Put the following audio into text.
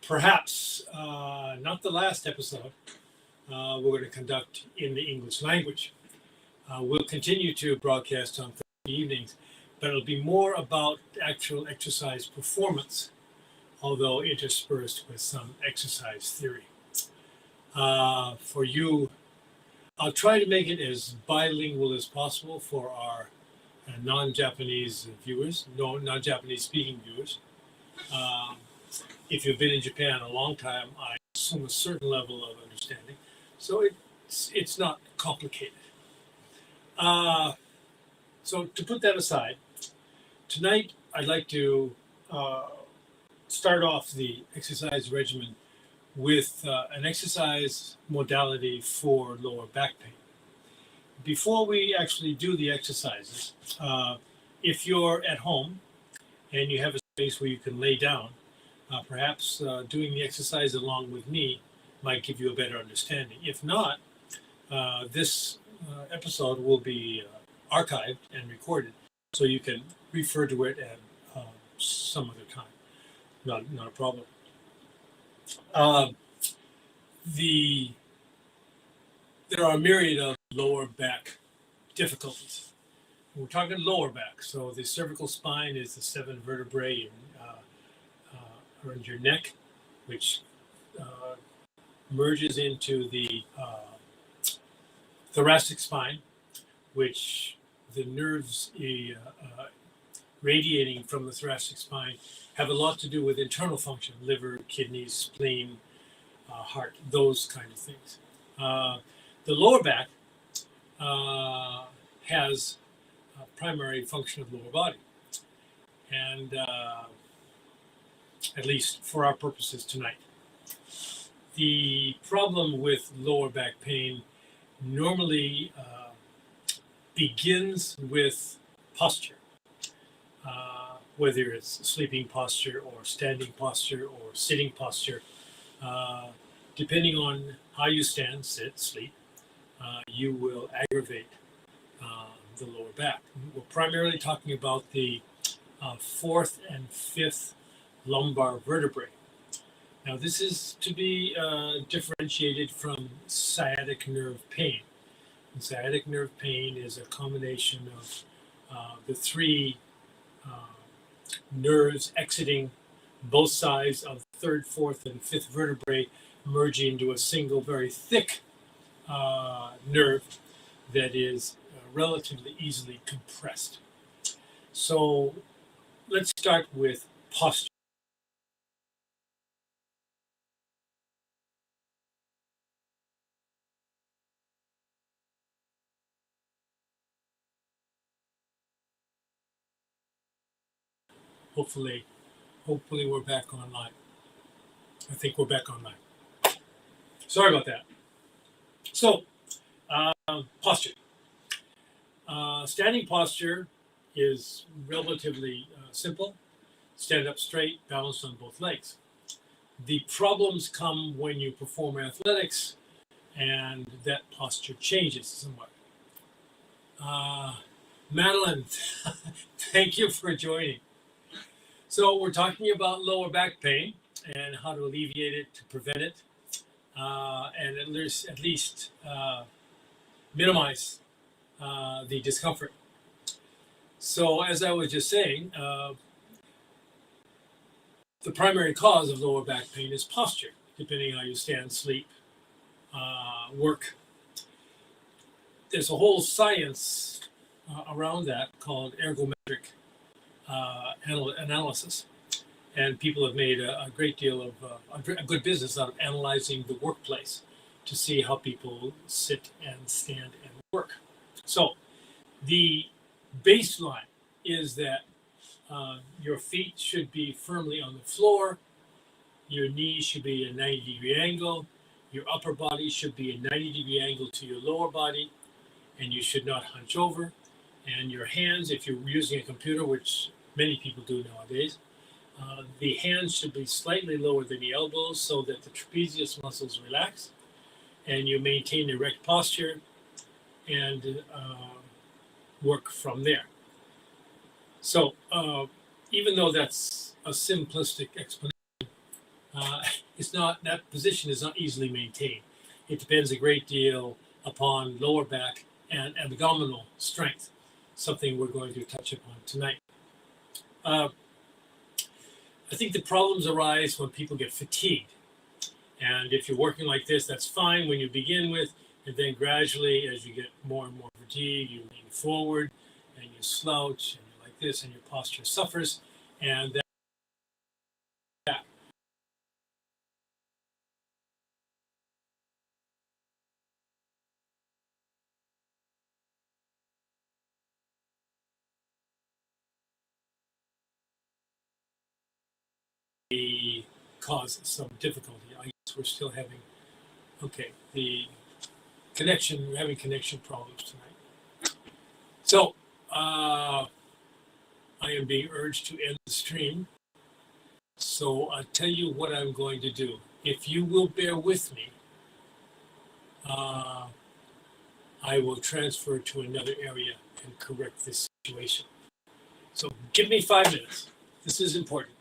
perhaps not the last episode we're going to conduct in the English language. We'll continue to broadcast on Thursday evenings, but it'll be more about actual exercise performance, although interspersed with some exercise theory. For you, I'll try to make it as bilingual as possible for our non-Japanese viewers, non-Japanese speaking viewers. If you've been in Japan a long time, I assume a certain level of understanding. So it's not complicated. So to put that aside, tonight I'd like to start off the exercise regimen with an exercise modality for lower back pain. Before we actually do the exercises, if you're at home and you have a space where you can lay down, perhaps doing the exercise along with me might give you a better understanding. If not, this episode will be archived and recorded, so you can refer to it at some other time. Not a problem. There are a myriad of lower back difficulties. We're talking lower back, so the cervical spine is the 7 vertebrae around your neck, which merges into the thoracic spine, which the nerves radiating from the thoracic spine have a lot to do with internal function, liver, kidneys, spleen, heart, those kind of things. The lower back has a primary function of lower body. And at least for our purposes tonight. The problem with lower back pain normally begins with posture, whether it's sleeping posture or standing posture or sitting posture. Depending on how you stand, sit, sleep, you will aggravate the lower back. We're primarily talking about the 4th and 5th lumbar vertebrae. Now, this is to be differentiated from sciatic nerve pain. And sciatic nerve pain is a combination of the 3 nerves exiting both sides of the 3rd, 4th, and 5th vertebrae, merging into a single very thick nerve that is relatively easily compressed. So let's start with posture. Hopefully we're back online. I think we're back online. Sorry about that. So, posture. Standing posture is relatively simple. Stand up straight, balanced on both legs. The problems come when you perform athletics and that posture changes somewhat. Madeline, thank you for joining. So we're talking about lower back pain and how to alleviate it, to prevent it, and at least minimize the discomfort. So as I was just saying, the primary cause of lower back pain is posture, depending on how you stand, sleep, work. There's a whole science around that called ergometric analysis. And people have made a great deal of a good business out of analyzing the workplace to see how people sit and stand and work. So the baseline is that your feet should be firmly on the floor, your knees should be a 90-degree angle, your upper body should be a 90-degree angle to your lower body, and you should not hunch over. And your hands, if you're using a computer, which many people do nowadays, the hands should be slightly lower than the elbows so that the trapezius muscles relax and you maintain erect posture and work from there. So even though that's a simplistic explanation, that position is not easily maintained. It depends a great deal upon lower back and abdominal strength, something we're going to touch upon tonight. I think the problems arise when people get fatigued. And if you're working like this, that's fine when you begin with, and then gradually, as you get more and more fatigue, you lean forward and you slouch and you're like this, and your posture suffers, and that causes some difficulty. I guess we're still having, the connection, we're having connection problems tonight. So, I am being urged to end the stream. So I'll tell you what I'm going to do. If you will bear with me, I will transfer to another area and correct this situation. So give me 5 minutes. This is important.